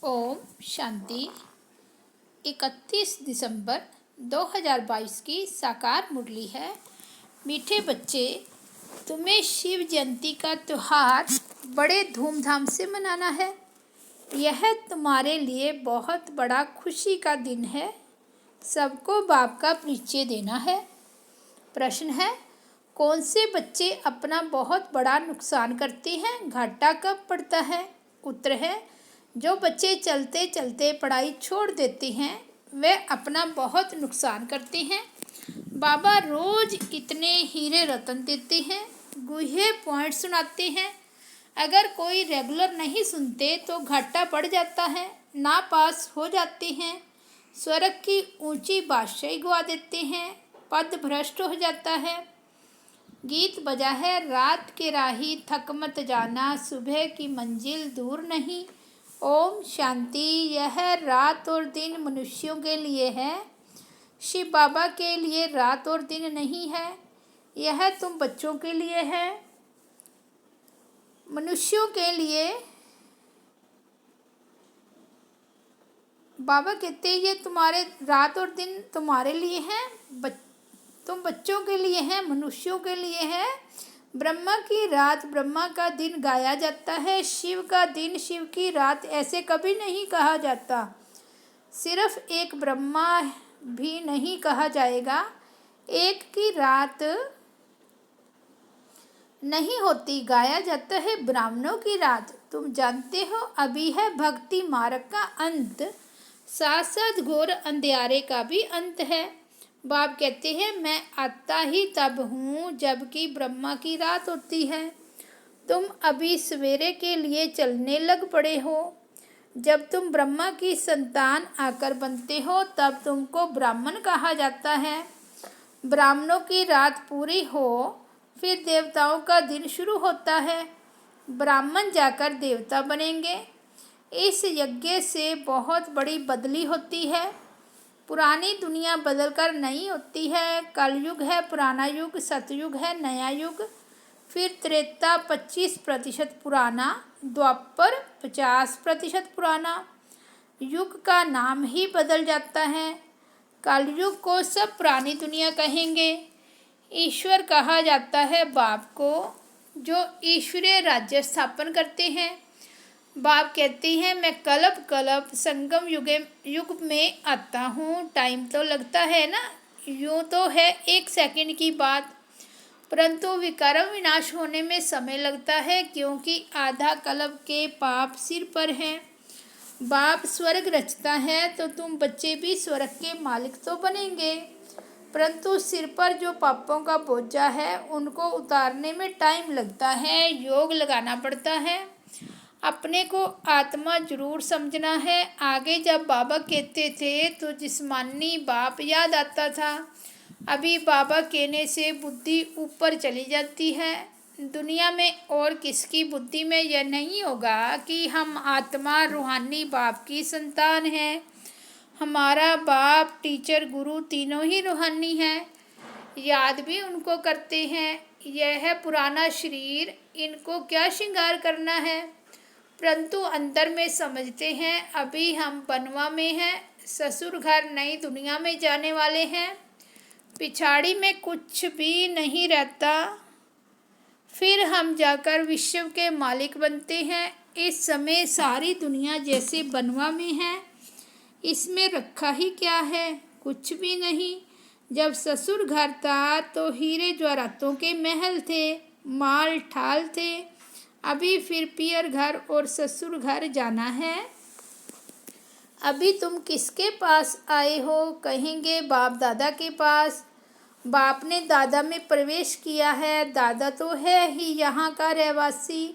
ओम शांति। 31 दिसंबर 2022 की साकार मुरली है। मीठे बच्चे, तुम्हें शिव जयंती का त्यौहार बड़े धूमधाम से मनाना है। यह तुम्हारे लिए बहुत बड़ा खुशी का दिन है। सबको बाप का परिचय देना है। प्रश्न है, कौन से बच्चे अपना बहुत बड़ा नुकसान करते हैं? घाटा कब पड़ता है? उत्तर है, जो बच्चे चलते चलते पढ़ाई छोड़ देते हैं वे अपना बहुत नुकसान करते हैं। बाबा रोज इतने हीरे रतन देते हैं, गुहे पॉइंट सुनाते हैं। अगर कोई रेगुलर नहीं सुनते तो घाटा पड़ जाता है, ना पास हो जाते हैं, स्वर्ग की ऊंची बादशाही गवा देते हैं, पद भ्रष्ट हो जाता है। गीत बजा है, रात के राही थक मत जाना, सुबह की मंजिल दूर नहीं। ओम शांति। यह रात और दिन मनुष्यों के लिए है, शिव बाबा के लिए रात और दिन नहीं है। यह तुम बच्चों के लिए है, मनुष्यों के लिए। बाबा कहते हैं ये तुम्हारे रात और दिन तुम्हारे लिए हैं, तुम बच्चों के लिए हैं, मनुष्यों के लिए है। ब्रह्मा की रात ब्रह्मा का दिन गाया जाता है, शिव का दिन शिव की रात ऐसे कभी नहीं कहा जाता। सिर्फ एक ब्रह्मा भी नहीं कहा जाएगा, एक की रात नहीं होती, गाया जाता है ब्राह्मणों की रात। तुम जानते हो अभी है भक्ति मार्ग का अंत, साथ साथ घोर अंधियारे का भी अंत है। बाप कहते हैं मैं आता ही तब हूँ जबकि ब्रह्मा की रात होती है। तुम अभी सवेरे के लिए चलने लग पड़े हो। जब तुम ब्रह्मा की संतान आकर बनते हो तब तुमको ब्राह्मण कहा जाता है। ब्राह्मणों की रात पूरी हो फिर देवताओं का दिन शुरू होता है। ब्राह्मण जाकर देवता बनेंगे। इस यज्ञ से बहुत बड़ी बदली होती है। पुरानी दुनिया बदलकर नई होती है। कलयुग है पुराना युग, सतयुग है नया युग, फिर त्रेता 25% पुराना, द्वापर 50% पुराना। युग का नाम ही बदल जाता है। कलयुग को सब पुरानी दुनिया कहेंगे। ईश्वर कहा जाता है बाप को, जो ईश्वरीय राज्य स्थापन करते हैं। बाप कहती हैं मैं कल्प कल्प संगम युग में आता हूँ। टाइम तो लगता है ना, यूँ तो है 1 सेकंड की बात, परंतु विकर्म विनाश होने में समय लगता है, क्योंकि आधा कल्प के पाप सिर पर हैं। बाप स्वर्ग रचता है तो तुम बच्चे भी स्वर्ग के मालिक तो बनेंगे, परंतु सिर पर जो पापों का बोझा है उनको उतारने में टाइम लगता है, योग लगाना पड़ता है। अपने को आत्मा जरूर समझना है। आगे जब बाबा कहते थे तो जिस्मानी बाप याद आता था, अभी बाबा कहने से बुद्धि ऊपर चली जाती है। दुनिया में और किसकी बुद्धि में यह नहीं होगा कि हम आत्मा रूहानी बाप की संतान हैं। हमारा बाप, टीचर, गुरु तीनों ही रूहानी हैं। याद भी उनको करते हैं। यह है पुराना शरीर, इनको क्या श्रृंगार करना है, परंतु अंदर में समझते हैं अभी हम बनवा में हैं, ससुर घर नई दुनिया में जाने वाले हैं। पिछाड़ी में कुछ भी नहीं रहता, फिर हम जाकर विश्व के मालिक बनते हैं। इस समय सारी दुनिया जैसे बनवा में है, इसमें रखा ही क्या है, कुछ भी नहीं। जब ससुर घर था तो हीरे जवाहरातों के महल थे, माल ठाल थे। अभी फिर पियर घर और ससुर घर जाना है। अभी तुम किसके पास आए हो? कहेंगे बाप दादा के पास। बाप ने दादा में प्रवेश किया है, दादा तो है ही यहाँ का रहवासी,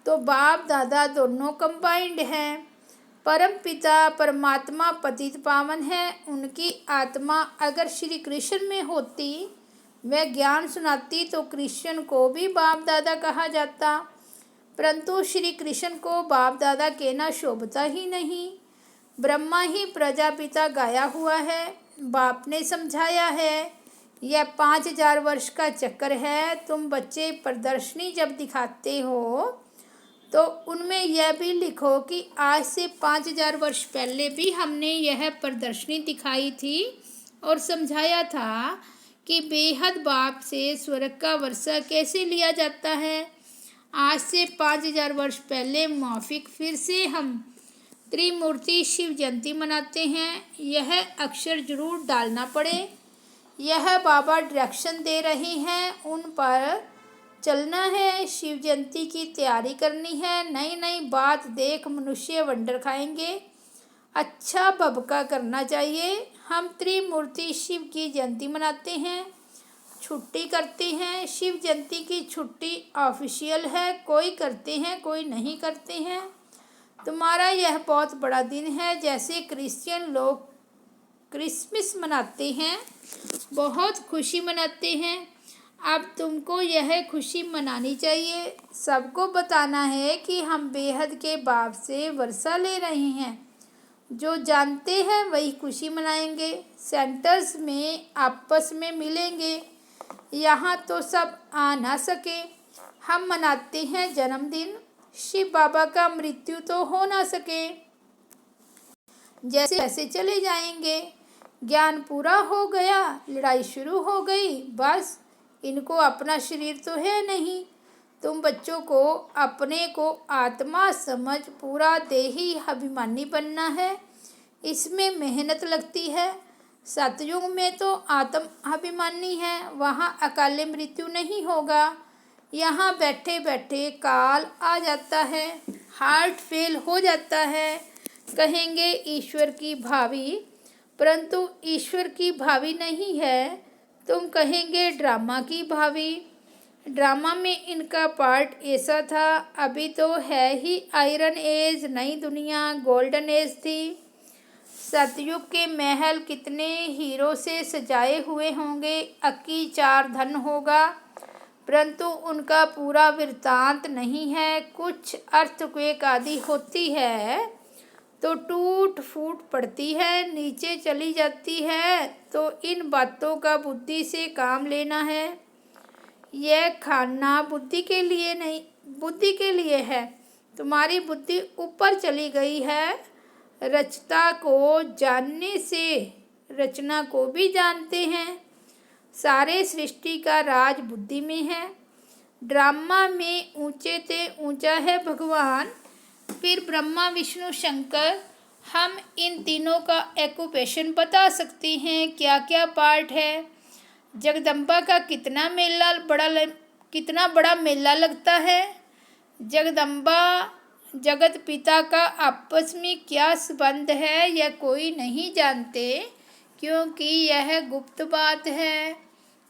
तो बाप दादा दोनों कंबाइंड हैं। परम पिता परमात्मा पतित पावन है, उनकी आत्मा अगर श्री कृष्ण में होती, वह ज्ञान सुनाती तो कृष्ण को भी बाप दादा कहा जाता, परंतु श्री कृष्ण को बाप दादा कहना शोभता ही नहीं। ब्रह्मा ही प्रजापिता गाया हुआ है। बाप ने समझाया है यह 5000 वर्ष का चक्कर है। तुम बच्चे प्रदर्शनी जब दिखाते हो तो उनमें यह भी लिखो कि आज से 5000 वर्ष पहले भी हमने यह प्रदर्शनी दिखाई थी और समझाया था कि बेहद बाप से स्वर्ग का वर्षा कैसे लिया जाता है। आज से 5000 वर्ष पहले मौफिक फिर से हम त्रिमूर्ति शिव जयंती मनाते हैं। यह अक्षर जरूर डालना पड़े। यह बाबा डायरेक्शन दे रहे हैं, उन पर चलना है। शिव जयंती की तैयारी करनी है। नई नई बात देख मनुष्य वंडर खाएंगे। अच्छा भबका करना चाहिए। हम त्रिमूर्ति शिव की जयंती मनाते हैं, छुट्टी करते हैं। शिव जयंती की छुट्टी ऑफिशियल है, कोई करते हैं कोई नहीं करते हैं। तुम्हारा यह बहुत बड़ा दिन है। जैसे क्रिश्चियन लोग क्रिसमस मनाते हैं, बहुत खुशी मनाते हैं, अब तुमको यह खुशी मनानी चाहिए। सबको बताना है कि हम बेहद के बाप से वर्षा ले रहे हैं। जो जानते हैं वही खुशी मनाएंगे। सेंटर्स में आपस में मिलेंगे। यहाँ तो सब आ ना सके। हम मनाते हैं जन्मदिन। शिव बाबा का मृत्यु तो हो ना सके। जैसे ऐसे चले जाएंगे। ज्ञान पूरा हो गया, लड़ाई शुरू हो गई। बस इनको अपना शरीर तो है नहीं। तुम बच्चों को अपने को आत्मा समझ पूरा देही अभिमानी बनना है। इसमें मेहनत लगती है। सतयुग में तो आत्म अभिमानी है, वहाँ अकाले मृत्यु नहीं होगा। यहाँ बैठे बैठे काल आ जाता है, हार्ट फेल हो जाता है। कहेंगे ईश्वर की भावी, परंतु ईश्वर की भावी नहीं है। तुम कहेंगे ड्रामा की भावी। ड्रामा में इनका पार्ट ऐसा था। अभी तो है ही आयरन एज, नई दुनिया गोल्डन एज थी। सतयुग के महल कितने हीरो से सजाए हुए होंगे, अक्की चार धन होगा, परंतु उनका पूरा वृत्तांत नहीं है। कुछ अर्थक्वेक आदि होती है तो टूट फूट पड़ती है, नीचे चली जाती है। तो इन बातों का बुद्धि से काम लेना है। यह खाना बुद्धि के लिए नहीं, बुद्धि के लिए है। तुम्हारी बुद्धि ऊपर चली गई है। रचता को जानने से रचना को भी जानते हैं। सारे सृष्टि का राज बुद्धि में है। ड्रामा में ऊंचे ते ऊंचा है भगवान, फिर ब्रह्मा विष्णु शंकर। हम इन तीनों का एक्यूपेशन बता सकते हैं, क्या क्या पार्ट है। जगदम्बा का कितना बड़ा मेला लगता है। जगदम्बा जगत पिता का आपस में क्या संबंध है, यह कोई नहीं जानते, क्योंकि यह गुप्त बात है।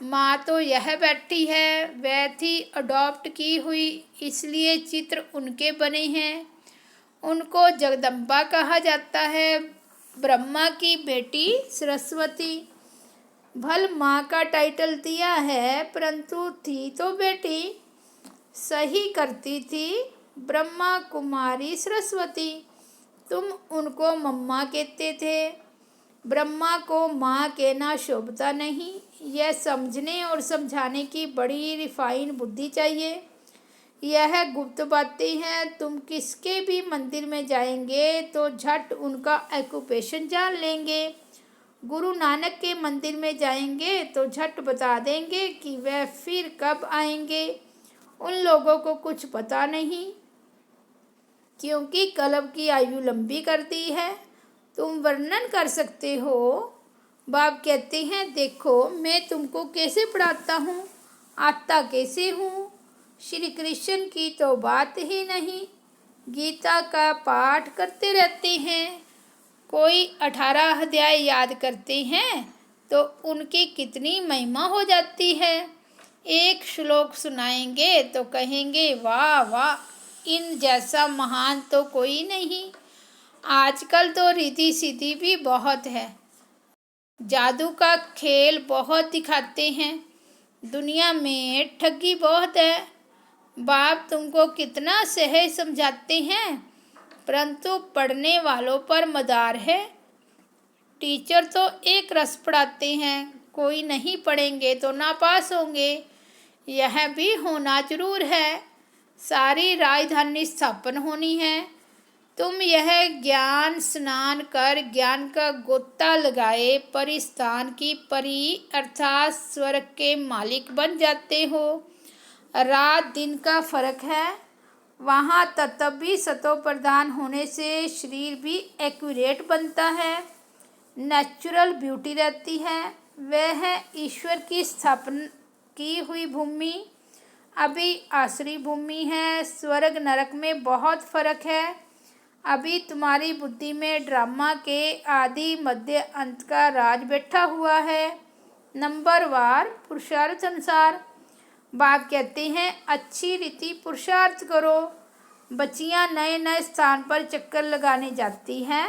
माँ तो यह बैठी है, वह थी अडॉप्ट की हुई, इसलिए चित्र उनके बने हैं। उनको जगदम्बा कहा जाता है। ब्रह्मा की बेटी सरस्वती। भल माँ का टाइटल दिया है, परंतु थी तो बेटी, सही करती थी ब्रह्मा कुमारी सरस्वती। तुम उनको मम्मा कहते थे। ब्रह्मा को माँ कहना शोभता नहीं। यह समझने और समझाने की बड़ी रिफाइन बुद्धि चाहिए। यह गुप्त बातें हैं। तुम किसके भी मंदिर में जाएंगे तो झट उनका एक्यूपेशन जान लेंगे। गुरु नानक के मंदिर में जाएंगे तो झट बता देंगे कि वह फिर कब आएंगे। उन लोगों को कुछ पता नहीं, क्योंकि कलब की आयु लंबी कर दी है। तुम वर्णन कर सकते हो। बाप कहते हैं, देखो मैं तुमको कैसे पढ़ाता हूँ, आता कैसे हूँ। श्री कृष्ण की तो बात ही नहीं, गीता का पाठ करते रहते हैं। कोई 18 अध्याय याद करते हैं तो उनकी कितनी महिमा हो जाती है। एक श्लोक सुनाएंगे तो कहेंगे वाह वाह, इन जैसा महान तो कोई नहीं। आजकल तो रिद्धि सिद्धि भी बहुत है, जादू का खेल बहुत दिखाते हैं, दुनिया में ठगी बहुत है। बाप तुमको कितना सहज समझाते हैं, परंतु पढ़ने वालों पर मदार है। टीचर तो एक रस पढ़ाते हैं, कोई नहीं पढ़ेंगे तो नापास होंगे। यह भी होना जरूर है। सारी राजधानी स्थापन होनी है। तुम यह ज्ञान स्नान कर ज्ञान का गोता लगाए परिस्थान की परी अर्थात स्वर्ग के मालिक बन जाते हो। रात दिन का फर्क है। वहाँ तत्व भी सतो प्रधान होने से शरीर भी एक्यूरेट बनता है, नेचुरल ब्यूटी रहती है। वह है ईश्वर की स्थापना की हुई भूमि। अभी आसुरी भूमि है। स्वर्ग नरक में बहुत फर्क है। अभी तुम्हारी बुद्धि में ड्रामा के आदि मध्य अंत का राज बैठा हुआ है। नंबरवार पुरुषार्थ अनुसार बाप कहते हैं अच्छी रीति पुरुषार्थ करो। बच्चियां नए नए स्थान पर चक्कर लगाने जाती हैं।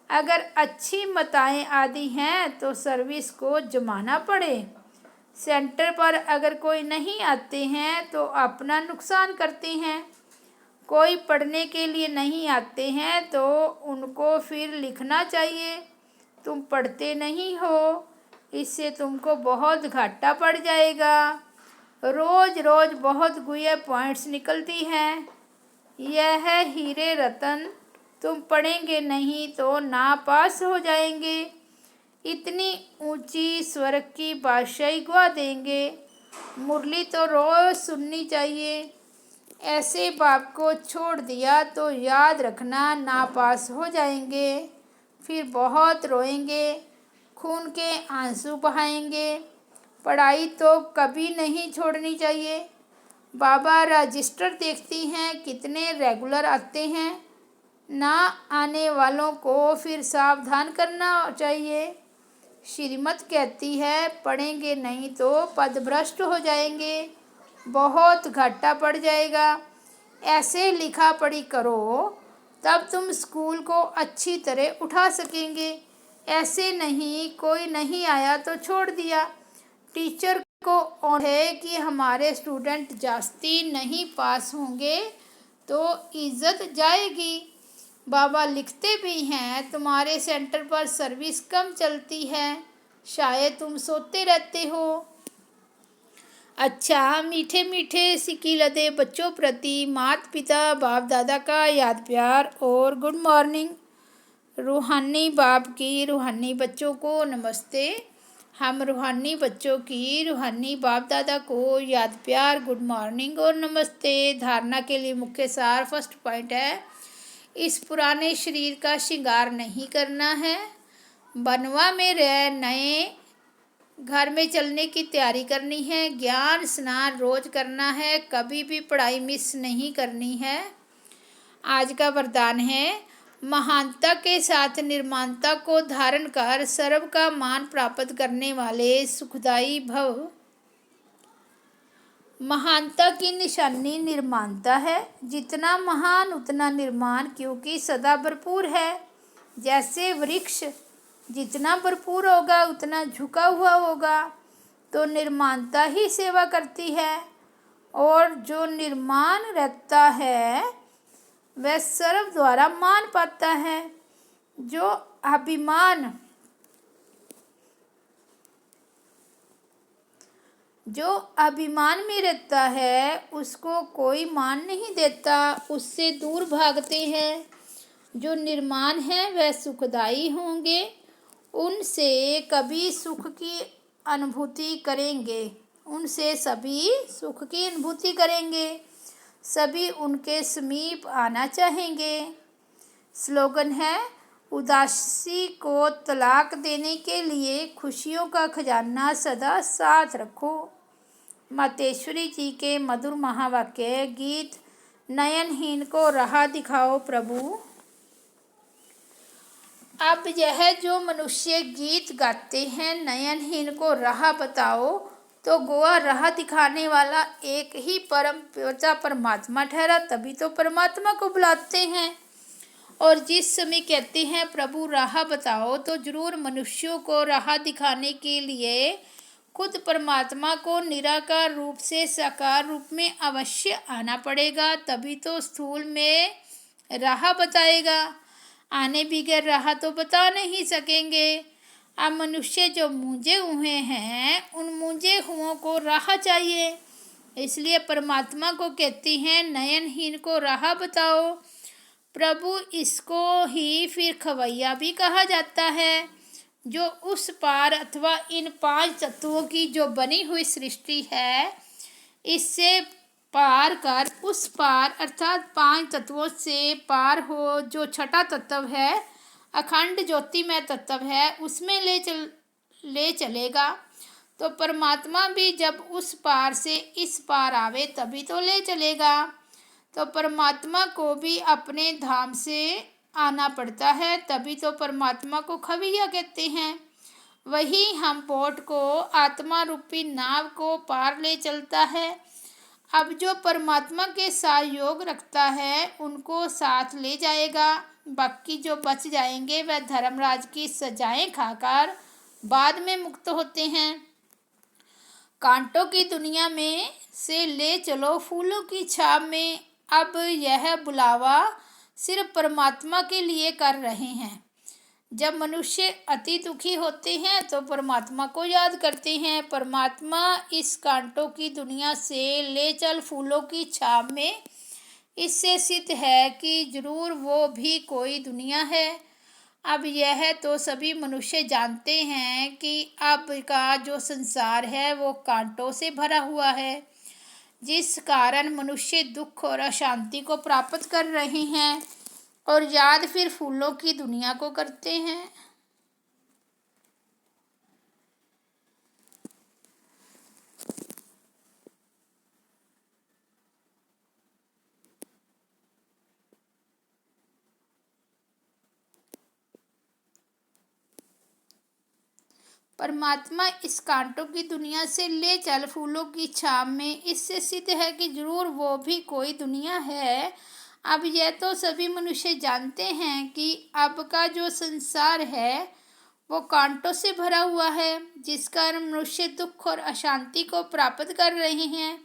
अगर अच्छी मताएं आदि हैं तो सर्विस को जमाना पड़े। सेंटर पर अगर कोई नहीं आते हैं तो अपना नुकसान करते हैं। कोई पढ़ने के लिए नहीं आते हैं तो उनको फिर लिखना चाहिए तुम पढ़ते नहीं हो, इससे तुमको बहुत घाटा पड़ जाएगा। रोज रोज बहुत गुए पॉइंट्स निकलती हैं। यह है हीरे रतन, तुम पढ़ेंगे नहीं तो नापास हो जाएंगे। इतनी ऊंची स्वर्ग की बादशाही गवा देंगे। मुरली तो रोज सुननी चाहिए। ऐसे बाप को छोड़ दिया तो याद रखना नापास हो जाएंगे, फिर बहुत रोएंगे, खून के आंसू बहाएंगे। पढ़ाई तो कभी नहीं छोड़नी चाहिए। बाबा रजिस्टर देखती हैं कितने रेगुलर आते हैं। ना आने वालों को फिर सावधान करना चाहिए। श्रीमत कहती है पढ़ेंगे नहीं तो पदभ्रष्ट हो जाएंगे, बहुत घाटा पड़ जाएगा। ऐसे लिखा पढ़ी करो तब तुम स्कूल को अच्छी तरह उठा सकेंगे। ऐसे नहीं कोई नहीं आया तो छोड़ दिया। टीचर को ऑन है कि हमारे स्टूडेंट जास्ती नहीं पास होंगे तो इज्जत जाएगी। बाबा लिखते भी हैं तुम्हारे सेंटर पर सर्विस कम चलती है, शायद तुम सोते रहते हो। अच्छा मीठे मीठे सिक्की लदे बच्चों प्रति माता पिता बाप दादा का याद प्यार और गुड मॉर्निंग। रूहानी बाप की रूहानी बच्चों को नमस्ते। हम रूहानी बच्चों की रूहानी बाप दादा को याद प्यार गुड मॉर्निंग और नमस्ते। धारणा के लिए मुख्य सार फर्स्ट पॉइंट है इस पुराने शरीर का श्रृंगार नहीं करना है। बनवा में रह नए घर में चलने की तैयारी करनी है। ज्ञान स्नान रोज करना है, कभी भी पढ़ाई मिस नहीं करनी है। आज का वरदान है महानता के साथ निर्माणता को धारण कर सर्व का मान प्राप्त करने वाले सुखदायी भव। महानता की निशानी निर्माणता है। जितना महान उतना निर्माण, क्योंकि सदा भरपूर है। जैसे वृक्ष जितना भरपूर होगा उतना झुका हुआ होगा, तो निर्माणता ही सेवा करती है। और जो निर्माण रहता है वह सर्व द्वारा मान पाता है। जो अभिमान में रहता है उसको कोई मान नहीं देता, उससे दूर भागते हैं। जो निर्माण है वह सुखदायी होंगे, उनसे कभी सुख की अनुभूति करेंगे, उनसे सभी सुख की अनुभूति करेंगे, सभी उनके समीप आना चाहेंगे। स्लोगन है उदासी को तलाक देने के लिए खुशियों का खजाना सदा साथ रखो। मातेश्वरी जी के मधुर महावाक्य गीत नयनहीन को राह दिखाओ प्रभु। अब यह जो मनुष्य गीत गाते हैं नयनहीन को राह बताओ, तो गोवा राह दिखाने वाला एक ही परम पिता परमात्मा ठहरा, तभी तो परमात्मा को बुलाते हैं। और जिस समय कहते हैं प्रभु राह बताओ, तो जरूर मनुष्यों को राह दिखाने के लिए खुद परमात्मा को निराकार रूप से साकार रूप में अवश्य आना पड़ेगा, तभी तो स्थूल में राह बताएगा। आने बगैर राह तो बता नहीं सकेंगे। अब मनुष्य जो मूंझे हुए हैं उन मूंझे हुओं को राह चाहिए। इसलिए परमात्मा को कहती हैं नयनहीन को राह बताओ। प्रभु इसको ही फिर खवैया भी कहा जाता है, जो उस पार अथवा इन 5 तत्वों की जो बनी हुई सृष्टि है, इससे पार कर उस पार अर्थात 5 तत्वों से पार हो, जो छठा तत्व है अखंड ज्योतिमय तत्व है, उसमें ले चलेगा। तो परमात्मा भी जब उस पार से इस पार आवे तभी तो ले चलेगा। तो परमात्मा को भी अपने धाम से आना पड़ता है, तभी तो परमात्मा को खवैया कहते हैं। वही हम बोट को आत्मा रूपी नाव को पार ले चलता है। अब जो परमात्मा के साथ योग रखता है उनको साथ ले जाएगा। बाकी जो बच जाएंगे वह धर्मराज की सजाएं खाकर बाद में मुक्त होते हैं। कांटों की दुनिया में से ले चलो फूलों की छाव में। अब यह बुलावा सिर्फ परमात्मा के लिए कर रहे हैं। जब मनुष्य अति दुखी होते हैं तो परमात्मा को याद करते हैं। परमात्मा इस कांटों की दुनिया से ले चल फूलों की छाव में, इससे सिद्ध है कि जरूर वो भी कोई दुनिया है। अब यह तो सभी मनुष्य जानते हैं कि अब का जो संसार है वो कांटों से भरा हुआ है, जिस कारण मनुष्य दुख और अशांति को प्राप्त कर रहे हैं और याद फिर फूलों की दुनिया को करते हैं। परमात्मा इस कांटों की दुनिया से ले चल फूलों की छाव में, इससे सिद्ध है कि जरूर वो भी कोई दुनिया है। अब यह तो सभी मनुष्य जानते हैं कि अब का जो संसार है वो कांटों से भरा हुआ है, जिस कारण मनुष्य दुख और अशांति को प्राप्त कर रहे हैं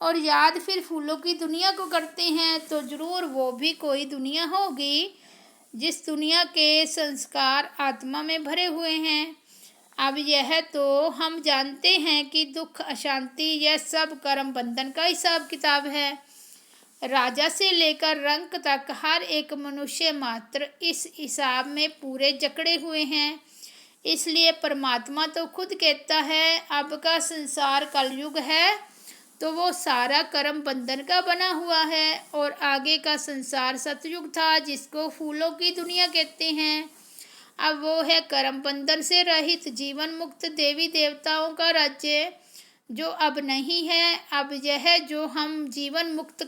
और याद फिर फूलों की दुनिया को करते हैं। तो जरूर वो भी कोई दुनिया होगी जिस दुनिया के संस्कार आत्मा में भरे हुए हैं। अब यह तो हम जानते हैं कि दुख अशांति यह सब कर्म बंधन का हिसाब किताब है। राजा से लेकर रंक तक हर एक मनुष्य मात्र इस हिसाब में पूरे जकड़े हुए हैं। इसलिए परमात्मा तो खुद कहता है अब का संसार कलयुग है तो वो सारा कर्म बंधन का बना हुआ है, और आगे का संसार सतयुग था जिसको फूलों की दुनिया कहते हैं। अब वो है कर्म बंधन से रहित जीवन मुक्त देवी देवताओं का राज्य, जो अब नहीं है। अब यह जो हम जीवन मुक्त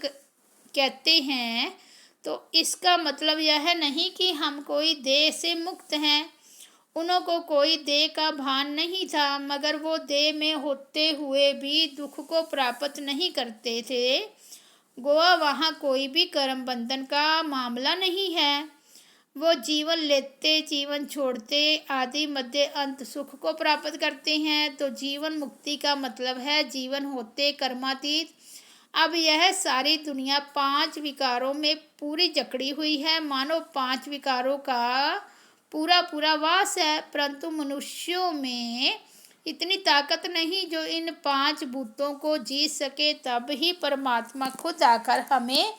कहते हैं तो इसका मतलब यह नहीं कि हम कोई देह से मुक्त हैं। उनको कोई देह का भान नहीं था, मगर वो देह में होते हुए भी दुख को प्राप्त नहीं करते थे। गोवा वहाँ कोई भी कर्म बंधन का मामला नहीं है। वो जीवन लेते जीवन छोड़ते आदि मध्य अंत सुख को प्राप्त करते हैं। तो जीवन मुक्ति का मतलब है जीवन होते कर्मातीत। अब यह सारी दुनिया 5 विकारों में पूरी जकड़ी हुई है, मानो 5 विकारों का पूरा पूरा वास है, परंतु मनुष्यों में इतनी ताकत नहीं जो इन 5 भूतों को जीत सके। तब ही परमात्मा खुद आकर हमें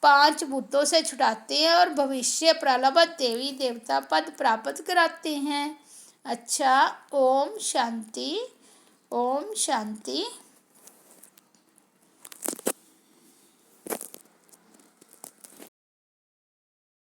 5 भूतों से छुड़ाते हैं और भविष्य प्रलब्ध देवी देवता पद प्राप्त कराते हैं। अच्छा, ओम शांति, ओम शांति।